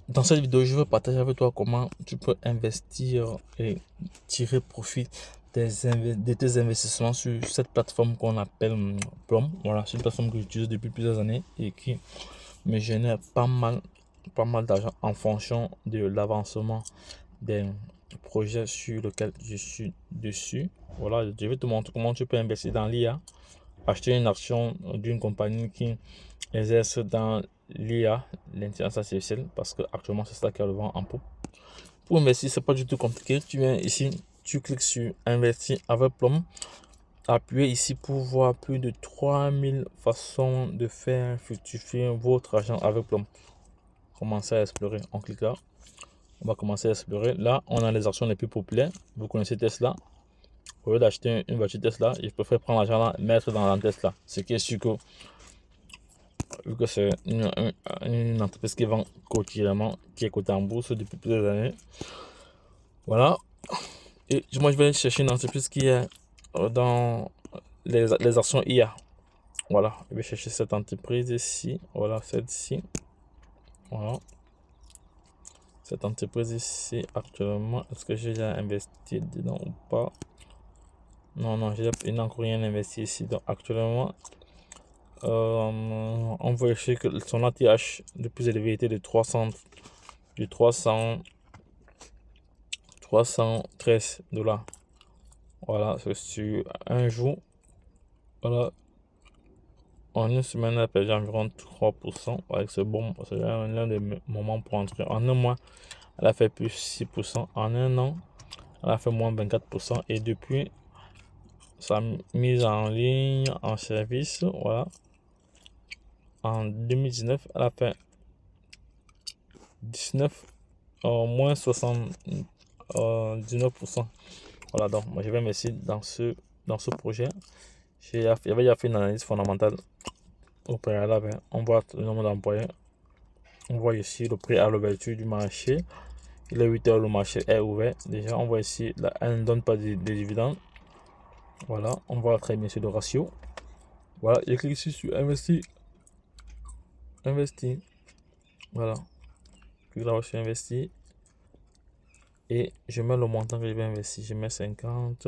Dans cette vidéo, je veux partager avec toi comment tu peux investir et tirer profit de tes investissements sur cette plateforme qu'on appelle Plum. Voilà, c'est une plateforme que j'utilise depuis plusieurs années et qui me génère pas mal d'argent en fonction de l'avancement des projets sur lesquels je suis dessus. Voilà, je vais te montrer comment tu peux investir dans l'IA, acheter une action d'une compagnie qui exerce dans l'IA, l'intelligence artificielle, parce que actuellement c'est ça qui a le vent en poupe. Pour investir, c'est pas du tout compliqué. Tu viens ici, tu cliques sur investir avec Plum. Appuyez ici pour voir plus de 3000 façons de faire fructifier votre argent avec Plum. Commencez à explorer. On clique là. On va commencer à explorer. Là, on a les actions les plus populaires. Vous connaissez Tesla. Au lieu d'acheter une voiture Tesla, je préfère prendre l'argent là, mettre dans la Tesla. Ce qui est sûr que vu que c'est une entreprise qui vend quotidiennement, qui est cotée en bourse depuis plusieurs années. Voilà. Et moi, je vais chercher une entreprise qui est dans les actions IA. Voilà. Je vais chercher cette entreprise ici. Voilà, celle-ci. Voilà. Cette entreprise ici, actuellement, est-ce que j'ai déjà investi dedans ou pas? Non, je n'ai encore rien investi ici. Donc, actuellement, on voit ici que son ATH le plus élevé était de 313 $. Voilà, c'est sur un jour. Voilà, en une semaine, elle a perdu environ 3%. Avec ce bon, c'est l'un des moments pour entrer. En un mois, elle a fait plus 6%. En un an, elle a fait moins 24%. Et depuis sa mise en ligne en service, voilà, en 2019, elle a fait moins 79%. Voilà, donc moi je vais m'essayer dans ce projet. J'avais déjà fait une analyse fondamentale au préalable. On voit le nombre d'employés. On voit ici le prix à l'ouverture du marché. Il est 8 heures, le marché est ouvert. Déjà, on voit ici, là, elle ne donne pas de dividendes. Voilà, on voit très bien sur le ratio. Voilà, je clique ici sur investir. Investir. Voilà. Clique là sur investir. Et je mets le montant que je vais investir. Je mets 50.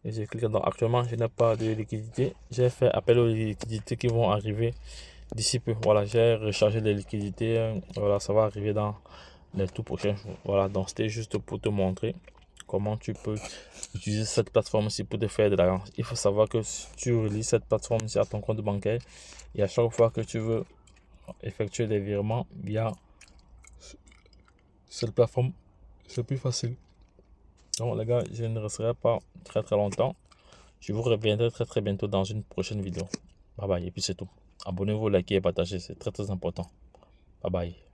Et je clique dans. Actuellement, je n'ai pas de liquidité. J'ai fait appel aux liquidités qui vont arriver d'ici peu. Voilà, j'ai rechargé les liquidités. Voilà, ça va arriver dans les tout prochains jours. Voilà, donc c'était juste pour te montrer comment tu peux utiliser cette plateforme-ci pour te faire de l'argent. Il faut savoir que tu relis cette plateforme-ci à ton compte bancaire et à chaque fois que tu veux effectuer des virements via cette plateforme, c'est plus facile. Donc les gars, je ne resterai pas très longtemps. Je vous reviendrai très bientôt dans une prochaine vidéo. Bye bye, et puis c'est tout. Abonnez-vous, likez et partagez, c'est très important. Bye bye.